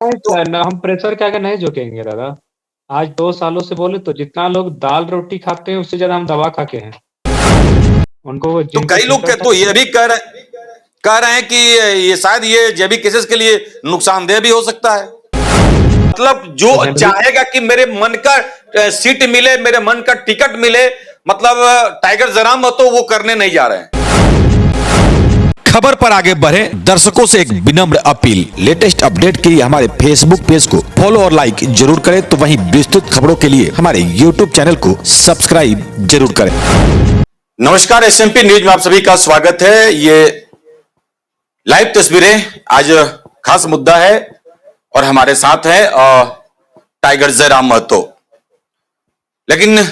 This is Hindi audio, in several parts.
नहीं, हम प्रेशर के आगे नहीं झुकेंगे दादा। आज 2 सालों से बोले तो जितना लोग दाल रोटी खाते हैं उससे ज्यादा हम दवा खा के हैं। उनको तो जिनको कई लोग टिकट तो ये भी कह रहे हैं कि ये शायद ये जेबी केसेस के लिए नुकसानदेह भी हो सकता है। मतलब जो चाहेगा कि मेरे मन का सीट मिले, मेरे मन का टिकट मिले, मतलब टाइगर जराम तो वो करने नहीं जा रहे हैं। खबर पर आगे बढ़े दर्शकों से एक विनम्र अपील, लेटेस्ट अपडेट के लिए हमारे फेसबुक पेज को फॉलो और लाइक जरूर करें, तो वहीं विस्तृत खबरों के लिए हमारे यूट्यूब चैनल को सब्सक्राइब जरूर करें। नमस्कार, एसएमपी न्यूज में आप सभी का स्वागत है। ये लाइव तस्वीरें, आज खास मुद्दा है और हमारे साथ है टाइगर जयराम महतो। लेकिन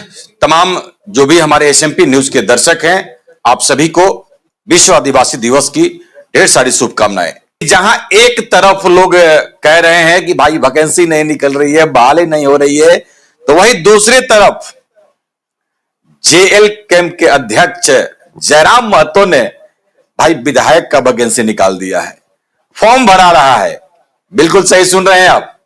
तमाम जो भी हमारे एसएमपी न्यूज के दर्शक हैं, आप सभी को विश्व आदिवासी दिवस की ढेर सारी शुभकामनाएं। जहां एक तरफ लोग कह रहे हैं कि भाई वैकेंसी नहीं निकल रही है, बहाली नहीं हो रही है, तो वहीं दूसरी तरफ जेएल कैंप के अध्यक्ष जयराम महतो ने भाई विधायक का वैकेंसी निकाल दिया है, फॉर्म भरा रहा है। बिल्कुल सही सुन रहे हैं आप।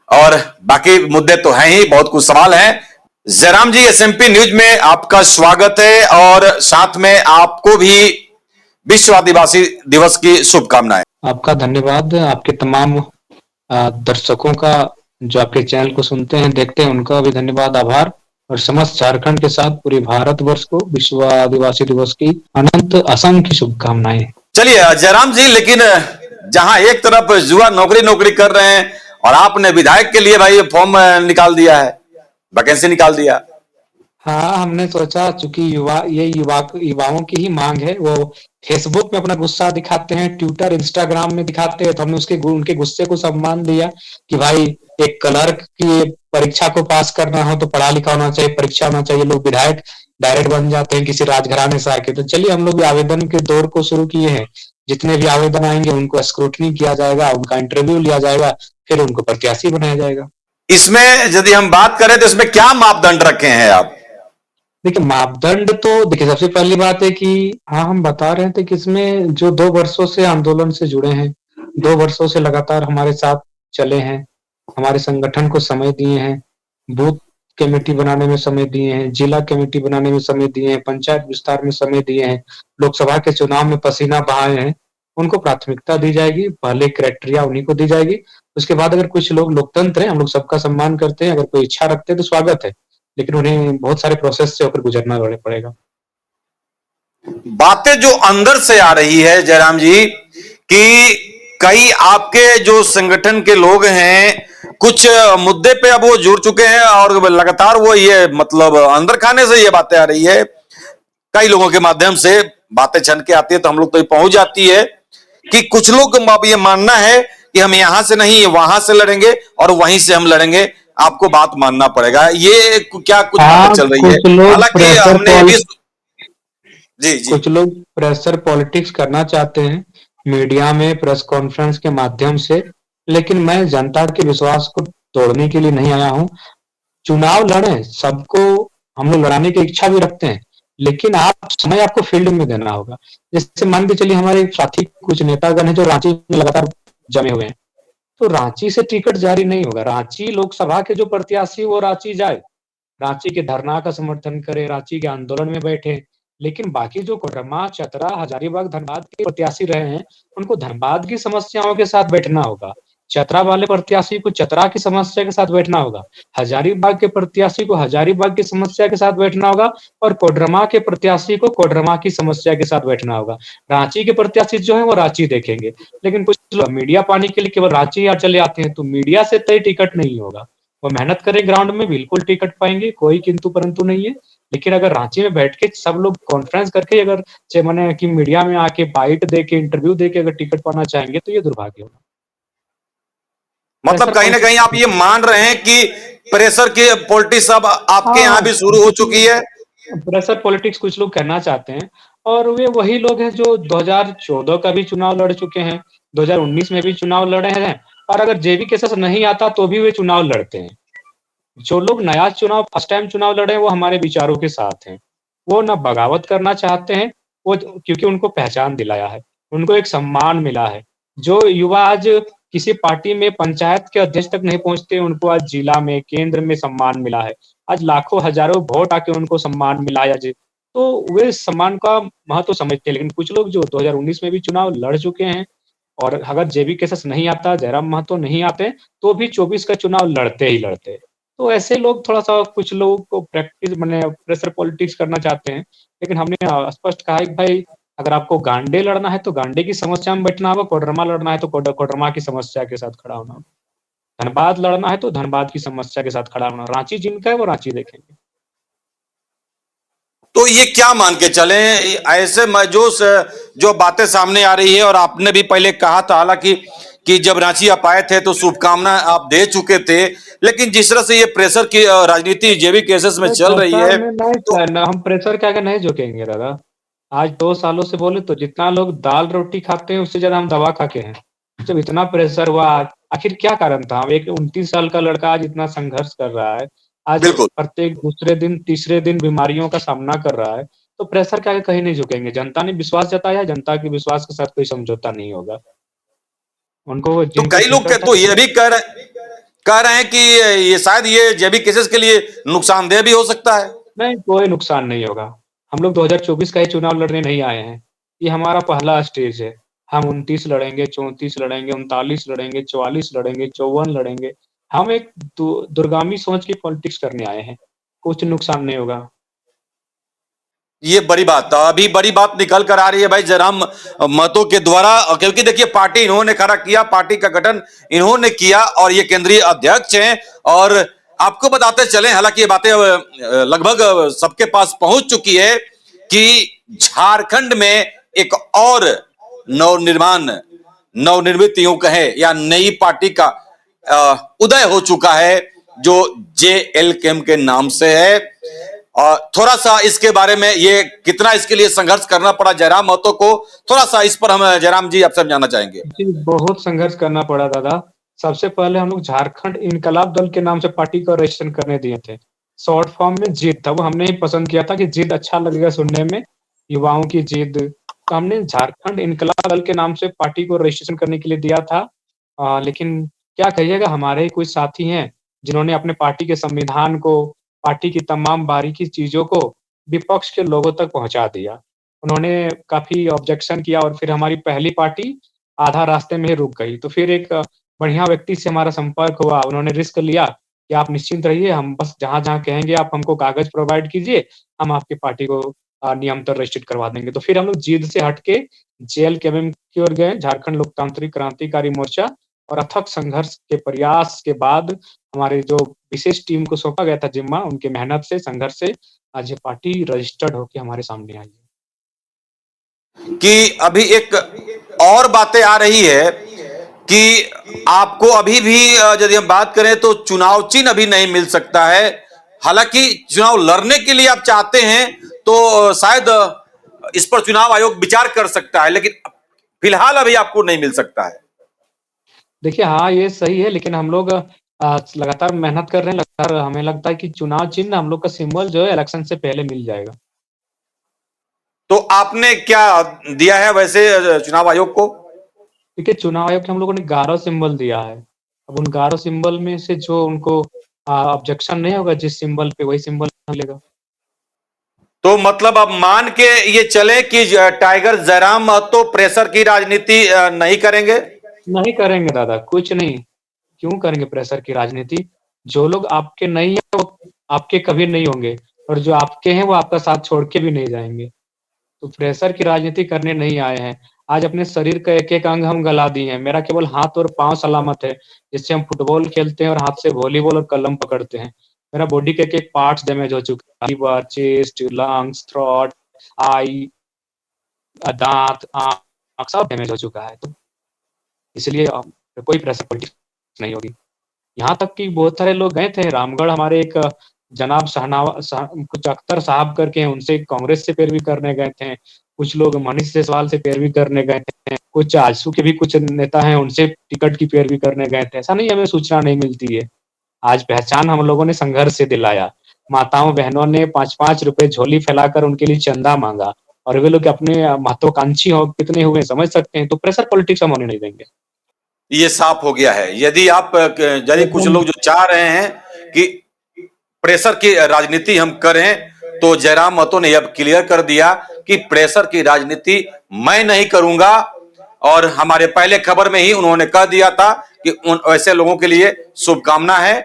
और बाकी मुद्दे तो हैं ही, बहुत कुछ सवाल हैं। जयराम जी, एसएमपी न्यूज में आपका स्वागत है और साथ में आपको भी विश्व आदिवासी दिवस की शुभकामनाएं। आपका धन्यवाद। आपके तमाम दर्शकों का जो आपके चैनल को सुनते हैं, देखते हैं, उनका भी धन्यवाद, आभार। और समस्त झारखंड के साथ पूरे भारतवर्ष को विश्व आदिवासी दिवस की अनंत असंख्य शुभकामनाएं। चलिए जयराम जी, लेकिन जहां एक तरफ युवा नौकरी कर रहे हैं और आपने विधायक के लिए भाई फॉर्म निकाल दिया है, वैकेंसी निकाल दिया। हाँ, हमने सोचा चूंकि युवाओं की ही मांग है। वो फेसबुक में अपना गुस्सा दिखाते हैं, ट्विटर इंस्टाग्राम में दिखाते हैं, तो हमने उनके गुस्से को सम्मान दिया कि भाई एक क्लर्क की परीक्षा को पास करना हो तो पढ़ा लिखा होना चाहिए, परीक्षा होना चाहिए। लोग विधायक डायरेक्ट बन जाते हैं किसी राजघराने से आके। तो चलिए हम लोग आवेदन के दौर को शुरू किए हैं। जितने भी आवेदन आएंगे उनको स्क्रूटनी किया जाएगा, उनका इंटरव्यू लिया जाएगा, फिर उनको प्रत्याशी बनाया जाएगा। इसमें यदि हम बात करें तो इसमें क्या मापदंड रखे हैं आप? देखिए, मापदंड तो देखिए, सबसे पहली बात है कि हाँ, हम बता रहे थे कि इसमें जो 2 वर्षों से आंदोलन से जुड़े हैं, 2 वर्षों से लगातार हमारे साथ चले हैं, हमारे संगठन को समय दिए हैं, बूथ कमेटी बनाने में समय दिए हैं, जिला कमेटी बनाने में समय दिए हैं, पंचायत विस्तार में समय दिए हैं, लोकसभा के चुनाव में पसीना बहाए हैं, उनको प्राथमिकता दी जाएगी। पहले क्राइटेरिया उन्हीं को दी जाएगी। उसके बाद अगर कुछ लोग, लोकतंत्र है, हम लोग सबका सम्मान करते हैं, अगर कोई इच्छा रखते हैं तो स्वागत है, लेकिन उन्हें बहुत सारे प्रोसेस से होकर गुजरना पड़ेगा। बातें जो अंदर से आ रही है जयराम जी, कि कई आपके जो संगठन के लोग हैं कुछ मुद्दे पे अब वो जुड़ चुके हैं और लगातार वो ये मतलब अंदर खाने से ये बातें आ रही है, कई लोगों के माध्यम से बातें छन के आती है तो हम लोग तो पहुंच जाती है कि कुछ लोग ये मानना है कि हम यहां से नहीं वहां से लड़ेंगे और वहीं से हम लड़ेंगे, आपको बात मानना पड़ेगा। ये क्या कुछ बातें चल रही है? हालांकि हमने भी जी कुछ लोग प्रेशर पॉलिटिक्स करना चाहते हैं मीडिया में, प्रेस कॉन्फ्रेंस के माध्यम से, लेकिन मैं जनता के विश्वास को तोड़ने के लिए नहीं आया हूं। चुनाव लड़ें, सबको हम लोग लड़ाने की इच्छा भी रखते हैं, लेकिन समय आपको फील्ड में देना होगा। जैसे मान के चलिए हमारे साथी कुछ नेतागण हैं जो रांची में लगातार जमे हुए हैं, तो रांची से टिकट जारी नहीं होगा। रांची लोकसभा के जो प्रत्याशी वो रांची जाए, रांची के धरना का समर्थन करे, रांची के आंदोलन में बैठे, लेकिन बाकी जो कोडरमा, चतरा, हजारीबाग, धनबाद के प्रत्याशी रहे हैं, उनको धनबाद की समस्याओं के साथ बैठना होगा। चतरा वाले प्रत्याशी को चतरा की समस्या के साथ बैठना होगा, हजारीबाग के प्रत्याशी को हजारीबाग की समस्या के साथ बैठना होगा, और कोडरमा के प्रत्याशी को कोडरमा की समस्या के साथ बैठना होगा। रांची के प्रत्याशी जो है वो रांची देखेंगे, लेकिन कुछ लोग मीडिया पाने के लिए केवल रांची चले आते हैं, तो मीडिया से तय टिकट नहीं होगा। वो मेहनत करें ग्राउंड में, बिल्कुल टिकट पाएंगे, कोई किंतु परंतु नहीं है। लेकिन अगर रांची में बैठ के सब लोग कॉन्फ्रेंस करके अगर मैंने कि मीडिया में आके बाइट दे के, इंटरव्यू दे के अगर टिकट पाना चाहेंगे तो ये दुर्भाग्य होगा। मतलब कहीं ना कहीं आप ये मान रहे हैं कि प्रेशर की पॉलिटिक्स अब आपके यहाँ भी शुरू हो चुकी है? प्रेशर पॉलिटिक्स कुछ लोग करना चाहते हैं, और वे वही लोग हैं जो 2014 का भी चुनाव लड़ चुके हैं, 2019 में भी चुनाव लड़े हैं, और अगर जेबी केसेस नहीं आता तो भी वे चुनाव लड़ते हैं। जो लोग नया चुनाव, फर्स्ट टाइम चुनाव लड़े, वो हमारे विचारों के साथ हैं। वो ना बगावत करना चाहते हैं, वो क्योंकि उनको पहचान दिलाया है, उनको एक सम्मान मिला है। जो युवा आज किसी पार्टी में पंचायत के अध्यक्ष तक नहीं पहुँचते, उनको आज जिला में, केंद्र में सम्मान मिला है। आज लाखों हज़ारों वोट आके उनको सम्मान मिला है आज। तो वे सम्मान का महत्व समझते हैं, लेकिन कुछ लोग जो 2019 में भी चुनाव लड़ चुके हैं और अगर जेबी केसस नहीं आता, जयराम महतो नहीं आते, तो भी 24 का चुनाव लड़ते ही लड़ते। तो ऐसे लोग थोड़ा-सा कुछ लोगों को प्रैक्टिस मने प्रेशर पॉलिटिक्स करना चाहते हैं, लेकिन हमने स्पष्ट कहा है कि भाई अगर आपको गांडे लड़ना है, तो गांडे की समस्या में बैठना होगा, कोडरमा लड़ना है, तो कोडरमा की समस्या के साथ खड़ा होना होगा। धनबाद लड़ना है, तो धनबाद की समस्या के साथ खड़ा होना। रांची जिनका है, वो रांची देखेंगे। तो ये क्या मान के चलें, ऐसे में जो बातें सामने आ रही है, और आपने भी पहले कहा था हालांकि कि जब रांची आप आए थे तो शुभकामना आप दे चुके थे, लेकिन जिस तरह से ये प्रेशर की राजनीति जेबी केसेस में चल रही है तो हम प्रेशर के आगे नहीं झुकेंगे दादा। आज 2 सालों से बोले तो जितना लोग दाल रोटी खाते हैं, उससे ज़्यादा हम दवा खा के हैं। जब इतना प्रेशर हुआ, आखिर क्या कारण था? एक 29 साल का लड़का आज इतना संघर्ष कर रहा है। आज बिल्कुल। प्रत्येक दूसरे दिन, तीसरे दिन बीमारियों का सामना कर रहा है, तो प्रेशर के आगे कहीं नहीं झुकेंगे। जनता ने विश्वास जताया, जनता के विश्वास के साथ कोई समझौता नहीं होगा। उनको तो जिन पर कई लोग शंका तो ये भी कह रहे हैं कि ये शायद ये जेबी केसेस के लिए नुकसानदेह भी हो सकता है। नहीं, कोई नुकसान नहीं होगा। हम लोग 2024 का ही चुनाव लड़ने नहीं आए हैं। ये हमारा पहला स्टेज है। हम 29 लड़ेंगे, 34 लड़ेंगे, 39 लड़ेंगे, 44 लड़ेंगे, 54 लड़ेंगे। हम एक दूरगामी सोच की पॉलिटिक्स करने आए हैं। कुछ नुकसान नहीं होगा। ये बड़ी बात था, अभी बड़ी बात निकल कर आ रही है भाई जयराम महतो के द्वारा, क्योंकि देखिए पार्टी इन्होंने खड़ा किया, पार्टी का गठन इन्होंने किया और ये केंद्रीय अध्यक्ष हैं। और आपको बताते चलें, हालांकि ये बातें लगभग सबके पास पहुंच चुकी है कि झारखंड में एक और नवनिर्मित यूं कहे या नई पार्टी का उदय हो चुका है, जो जेएलकेएम के नाम से है। और थोड़ा सा इसके बारे में, ये कितना इसके लिए संघर्ष करना पड़ा जयराम महतो को, थोड़ा सा इस पर हम जयराम जी आपसे जानना चाहेंगे। जी, बहुत संघर्ष करना पड़ा दादा। सबसे पहले हम लोग झारखंड इनकलाब दल के नाम से पार्टी का रजिस्ट्रेशन करने दिए थे। शॉर्ट फॉर्म में जिद था, वो हमने ही पसंद किया था कि जिद अच्छा लगेगा सुनने में, युवाओं की जिद। तो हमने झारखंड इनकलाब दल के नाम से पार्टी को रजिस्ट्रेशन करने के लिए दिया था। लेकिन क्या कहिएगा, हमारे ही कुछ साथी हैं जिन्होंने अपने पार्टी के संविधान को, पार्टी की तमाम बारीकी चीज़ों को विपक्ष के लोगों तक पहुँचा दिया। उन्होंने काफ़ी ऑब्जेक्शन किया और फिर हमारी पहली पार्टी आधा रास्ते में ही रुक गई। तो फिर एक बढ़िया व्यक्ति से हमारा संपर्क हुआ, उन्होंने रिस्क लिया कि आप निश्चिंत रहिए, हम बस जहाँ-जहाँ कहेंगे आप हमको कागज़ प्रोवाइड कीजिए, हम आपकी पार्टी को निरंतर रजिस्ट्रेट करवा देंगे। तो फिर हम लोग जिद से हट के जेएलकेएम की ओर गए, झारखंड लोकतांत्रिक क्रांतिकारी मोर्चा, और अथक संघर्ष के प्रयास के बाद हमारे जो विशेष टीम को सौंपा गया था जिम्मा, उनके मेहनत से, संघर्ष से आज ये पार्टी रजिस्टर्ड होके हमारे सामने आई है। कि अभी एक और बातें आ रही है कि आपको अभी भी यदि हम बात करें तो चुनाव चिन्ह अभी नहीं मिल सकता है। हालांकि चुनाव लड़ने के लिए आप चाहते हैं तो शायद इस पर चुनाव आयोग विचार कर सकता है, लेकिन फिलहाल अभी आपको नहीं मिल सकता है। देखिए, हाँ, ये सही है, लेकिन हम लोग लगातार मेहनत कर रहे हैं। लगातार हमें लगता है कि चुनाव चिन्ह हम लोग का सिंबल जो है इलेक्शन से पहले मिल जाएगा। तो आपने क्या दिया है वैसे चुनाव आयोग को? देखिए, चुनाव आयोग ने हम लोगों ने गारो सिंबल दिया है। अब उन गारो सिंबल में से जो उनको ऑब्जेक्शन नहीं होगा जिस सिंबल पे, वही सिंबल मिलेगा। तो मतलब अब मान के ये चले कि टाइगर जयराम महतो प्रेशर की राजनीति नहीं करेंगे? नहीं करेंगे दादा, कुछ नहीं। क्यों करेंगे प्रेशर की राजनीति? जो लोग आपके नहीं है वो आपके कभी नहीं होंगे, और जो आपके हैं वो आपका साथ छोड़ के भी नहीं जाएंगे। तो प्रेशर की राजनीति करने नहीं आए हैं। आज अपने शरीर का एक-एक अंग हम गला दिए हैं। मेरा केवल हाथ और पाँव सलामत है, जिससे हम फुटबॉल खेलते हैं और हाथ से वॉलीबॉल और कलम पकड़ते हैं। मेरा बॉडी के एक-एक पार्ट्स डैमेज हो चुका है, लिवर, चेस्ट, लंग्स, थ्रोट, आई, दाँत, आँख सब डैमेज हो चुका है। तो इसलिए कोई प्रेशर पॉलिटिक्स नहीं होगी। यहाँ तक कि बहुत सारे लोग गए थे रामगढ़, हमारे एक जनाब कुछ अख्तर साहब करके हैं, उनसे कांग्रेस से पैरवी करने गए थे। कुछ लोग मनीष जायसवाल से पैरवी करने गए थे। कुछ आजसू के भी कुछ नेता हैं, उनसे टिकट की पैरवी करने गए थे। ऐसा नहीं हमें सूचना नहीं मिलती है। आज पहचान हम लोगों ने संघर्ष से दिलाया। माताओं बहनों ने 5-5 रुपए झोली फैलाकर उनके लिए चंदा माँगा, और वे लोग अपने महत्वाकांक्षी हो कितने हुए समझ सकते हैं। तो प्रेशर पॉलिटिक्स हम होने नहीं देंगे। ये साफ हो गया है। यदि कुछ एकदम लोग जो चाह रहे हैं कि प्रेशर की राजनीति हम करें, तो जयराम महतो ने अब क्लियर कर दिया कि प्रेशर की राजनीति मैं नहीं करूंगा। और हमारे पहले खबर में ही उन्होंने कह दिया था कि उन ऐसे लोगों के लिए शुभकामना है,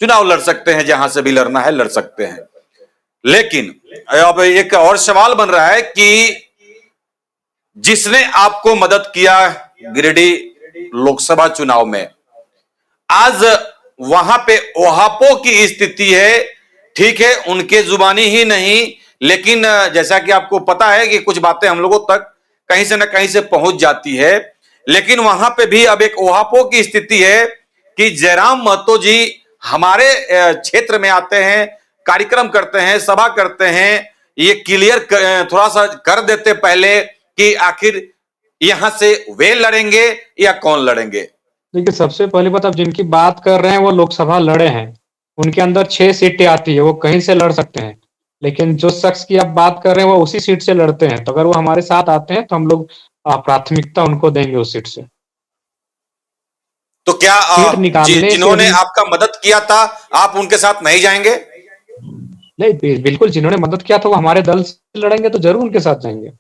चुनाव लड़ सकते हैं, जहां से भी लड़ना है लड़ सकते हैं। लेकिन अब एक और सवाल बन रहा है कि जिसने आपको मदद किया गिरिडीह लोकसभा चुनाव में, आज वहां पे ओहापो की स्थिति है। ठीक है, उनके जुबानी ही नहीं, लेकिन जैसा कि आपको पता है कि कुछ बातें हम लोगों तक कहीं से ना कहीं से पहुंच जाती है। लेकिन वहां पे भी अब एक ओहापो की स्थिति है कि जयराम महतो जी हमारे क्षेत्र में आते हैं, कार्यक्रम करते हैं, सभा करते हैं। ये क्लियर थोड़ा सा कर देते पहले कि आखिर यहां से वे लड़ेंगे या कौन लड़ेंगे। देखिए, सबसे पहली बात, आप जिनकी बात कर रहे हैं वो लोकसभा लड़े हैं, उनके अंदर 6 सीटें आती है, वो कहीं से लड़ सकते हैं। लेकिन जो शख्स की आप बात कर रहे हैं वो उसी सीट से लड़ते हैं, तो अगर वो हमारे साथ आते हैं तो हम लोग प्राथमिकता उनको देंगे उस सीट से। तो क्या सीट निकालने से जिन्होंने भी आपका मदद किया था, आप उनके साथ नहीं जाएंगे? नहीं, बिल्कुल, जिन्होंने मदद किया था वो हमारे दल से लड़ेंगे तो जरूर उनके साथ जाएंगे।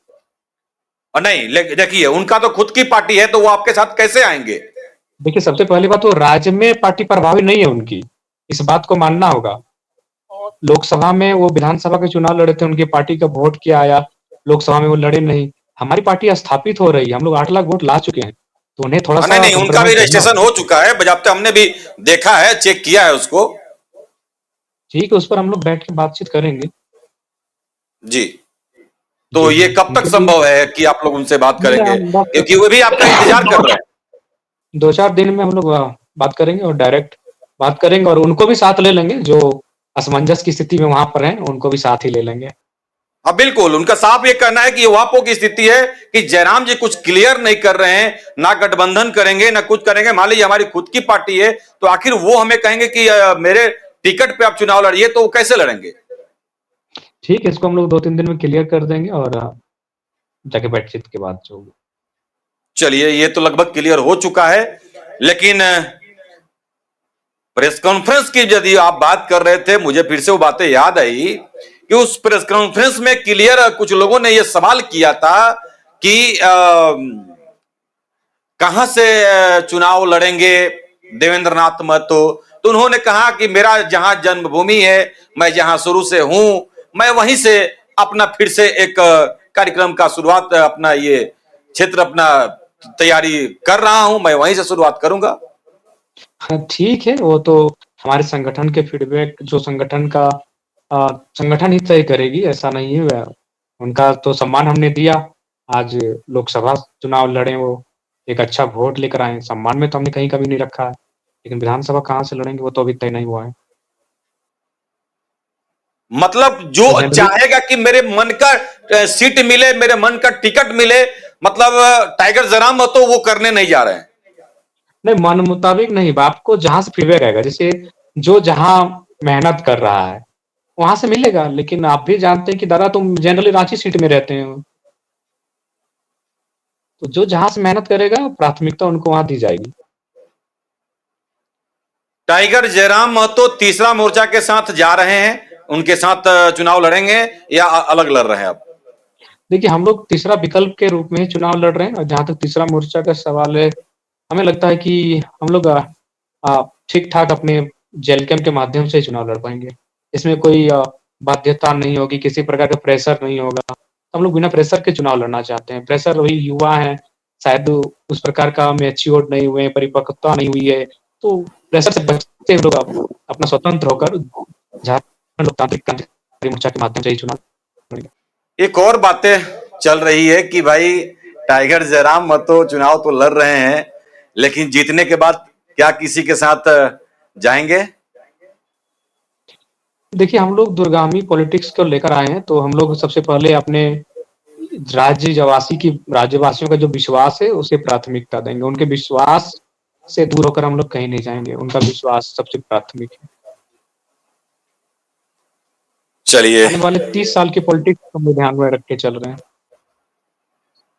और नहीं, देखिए, उनका तो खुद की पार्टी है, तो वो आपके साथ कैसे आएंगे? देखिए, सबसे पहली बात, वो राज्य में पार्टी प्रभावी नहीं है उनकी, इस बात को मानना होगा। लोकसभा में वो विधानसभा के चुनाव लड़े थे, उनकी पार्टी का वोट क्या आया, लोकसभा में वो लड़े नहीं। हमारी पार्टी स्थापित हो रही है, हम लोग 8 लाख वोट ला चुके हैं, तो उन्हें थोड़ा नहीं सा नहीं, उनका भी कॉम्प्रोमाइज करना रजिस्ट्रेशन होगा। हो चुका है बजाबते, हमने भी देखा है, चेक किया है उसको। ठीक है, उस पर हम लोग बैठ के बातचीत करेंगे। जी, तो जी, ये जी, कब तक उनके लिए संभव है कि आप लोग उनसे बात ठीक है, करेंगे, हम बस क्योंकि वो भी आपका इंतजार कर रहे हैं। 2-4 दिन में हम लोग बात करेंगे और डायरेक्ट बात करेंगे, और उनको भी साथ ले लेंगे जो असमंजस की स्थिति में वहां पर हैं, उनको भी साथ ही ले लेंगे। हाँ बिल्कुल, उनका साफ ये कहना है कि वापो की स्थिति है कि जयराम जी कुछ क्लियर नहीं कर रहे हैं, ना गठबंधन करेंगे ना कुछ करेंगे। मान लीजिए हमारी खुद की पार्टी है, तो आखिर वो हमें कहेंगे कि मेरे टिकट पे आप चुनाव लड़िए, तो वो कैसे लड़ेंगे? ठीक है, इसको हम लोग 2-3 दिन में क्लियर कर देंगे और जाके बातचीत के बाद जो होगी। चलिए, ये तो लगभग क्लियर हो चुका है। लेकिन प्रेस कॉन्फ्रेंस की यदि आप बात कर रहे थे, मुझे फिर से वो बातें याद आई कि उस प्रेस कॉन्फ्रेंस में क्लियर कुछ लोगों ने यह सवाल किया था कि कहां से चुनाव लड़ेंगे देवेंद्र नाथ महतो। तो उन्होंने कहा कि मेरा जहां जन्मभूमि है, मैं जहां शुरू से हूं, मैं वहीं से अपना फिर से एक कार्यक्रम का शुरुआत, अपना ये क्षेत्र अपना तैयारी कर रहा हूं, मैं वहीं से शुरुआत करूंगा। हाँ, ठीक है, वो तो हमारे संगठन के फीडबैक, जो संगठन का संगठन ही तय करेगी, ऐसा नहीं है। उनका तो सम्मान हमने दिया, आज लोकसभा चुनाव लड़े, वो एक अच्छा वोट लेकर आए, सम्मान में तो हमने कहीं कभी नहीं रखा है। लेकिन विधानसभा कहाँ से लड़ेंगे वो तो अभी तय नहीं हुआ है। मतलब जो तो जनरली चाहेगा कि मेरे मन का सीट मिले, मेरे मन का टिकट मिले, मतलब टाइगर जयराम महतो वो करने नहीं जा रहे हैं। नहीं, मन मुताबिक नहीं, आपको जहां से फीडबैक आएगा, जैसे जो जहां मेहनत कर रहा है वहां से मिलेगा। लेकिन आप भी जानते हैं कि दादा, तुम जनरली रांची सीट में रहते हैं, तो जो जहां से मेहनत करेगा प्राथमिकता उनको वहां दी जाएगी। टाइगर जयराम महतो तीसरा मोर्चा के साथ जा रहे हैं, उनके साथ चुनाव लड़ेंगे या अलग लड़ रहे हैं अब? देखिए, हम लोग तीसरा विकल्प के रूप में ही चुनाव लड़ रहे हैं, और जहां तक तीसरा मोर्चा का सवाल है, हमें लगता है कि हम लोग ठीक ठाक अपने जेल कैंप के माध्यम से चुनाव लड़ पाएंगे। इसमें कोई बाध्यता नहीं होगी, किसी प्रकार का प्रेशर नहीं होगा। हम लोग बिना प्रेशर के चुनाव लड़ना चाहते हैं। प्रेशर, वही युवा है, शायद उस प्रकार का मैच्योर नहीं हुए, परिपक्वता नहीं हुई है, तो प्रेशर से बचते हम लोग अपना स्वतंत्र होकर झारखंड लोकतांत्रिक क्रांति मोर्चा के माध्यम से ही चुनाव लड़ेंगे। एक और बातें चल रही है कि भाई टाइगर जयराम महतो चुनाव तो लड़ रहे हैं, लेकिन जीतने के बाद क्या किसी के साथ जाएंगे? देखिए, हम लोग दूरगामी पॉलिटिक्स को लेकर आए हैं, तो हम लोग सबसे पहले अपने राज्यवासियों का जो विश्वास है उसे प्राथमिकता देंगे। उनके विश्वास से दूर होकर हम लोग कहीं नहीं जाएंगे, उनका विश्वास सबसे प्राथमिक है। चलिए, आने वाले 30 साल की पॉलिटिक्स को हम ध्यान में रख के चल रहे हैं।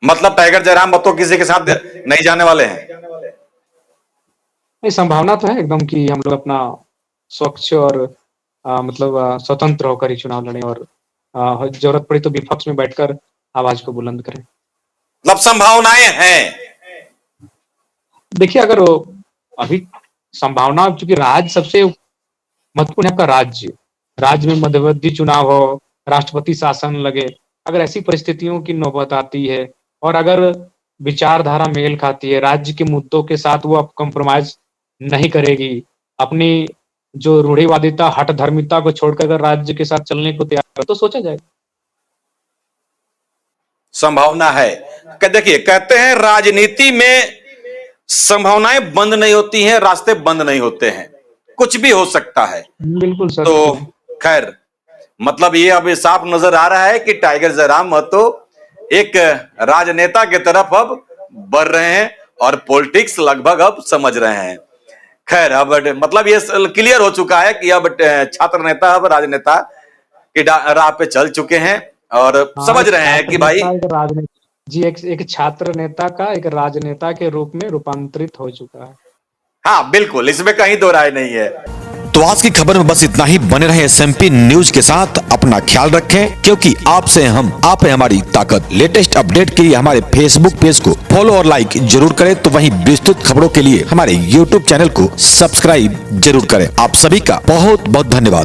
मतलब टाइगर जयराम महतो किसी के साथ नहीं जाने वाले हैं? नहीं, संभावना तो है एकदम कि हम लोग अपना स्वच्छ और मतलब स्वतंत्र होकर ही चुनाव लड़ें और ज़रूरत पड़ी तो विपक्ष में बैठकर आवाज़ को बुलंद करें। मतलब संभावनाएं हैं। देखिए, अगर अभी संभावना, चूँकि राज्य सबसे महत्वपूर्ण है आपका राज्य। राज्य में मध्यवर्ती चुनाव हो, राष्ट्रपति शासन लगे, अगर ऐसी परिस्थितियों की नौबत आती है और अगर विचारधारा मेल खाती है, राज्य के मुद्दों के साथ वो अब कॉम्प्रोमाइज़ नहीं करेगी, अपनी जो रूढ़िवादिता, हठधर्मिता को छोड़कर अगर राज्य के साथ चलने को तैयार है, तो सोचा जाएगा। संभावना है। देखिए, कहते हैं राजनीति में संभावनाएं बंद नहीं होती हैं, रास्ते बंद नहीं होते हैं, कुछ भी हो सकता है। बिल्कुल सर। तो खैर, मतलब ये अब साफ नजर आ रहा है कि टाइगर जयराम महतो एक राजनेता की तरफ अब बढ़ रहे हैं और पॉलिटिक्स लगभग अब समझ रहे हैं। खैर, अब मतलब ये क्लियर हो चुका है कि अब छात्र नेता अब राजनेता की राह पे चल चुके हैं और समझ रहे हैं कि भाई जी एक छात्र नेता का एक राजनेता के रूप में रूपांतरित हो चुका है। हाँ बिल्कुल, इसमें कहीं दो राय नहीं है। तो आज की खबर में बस इतना ही। बने रहे SMP न्यूज के साथ, अपना ख्याल रखें, क्योंकि आपसे हम, आप है हमारी ताकत। लेटेस्ट अपडेट के लिए हमारे फेसबुक पेज को फॉलो और लाइक जरूर करें, तो वहीं विस्तृत खबरों के लिए हमारे YouTube चैनल को सब्सक्राइब जरूर करें। आप सभी का बहुत बहुत धन्यवाद।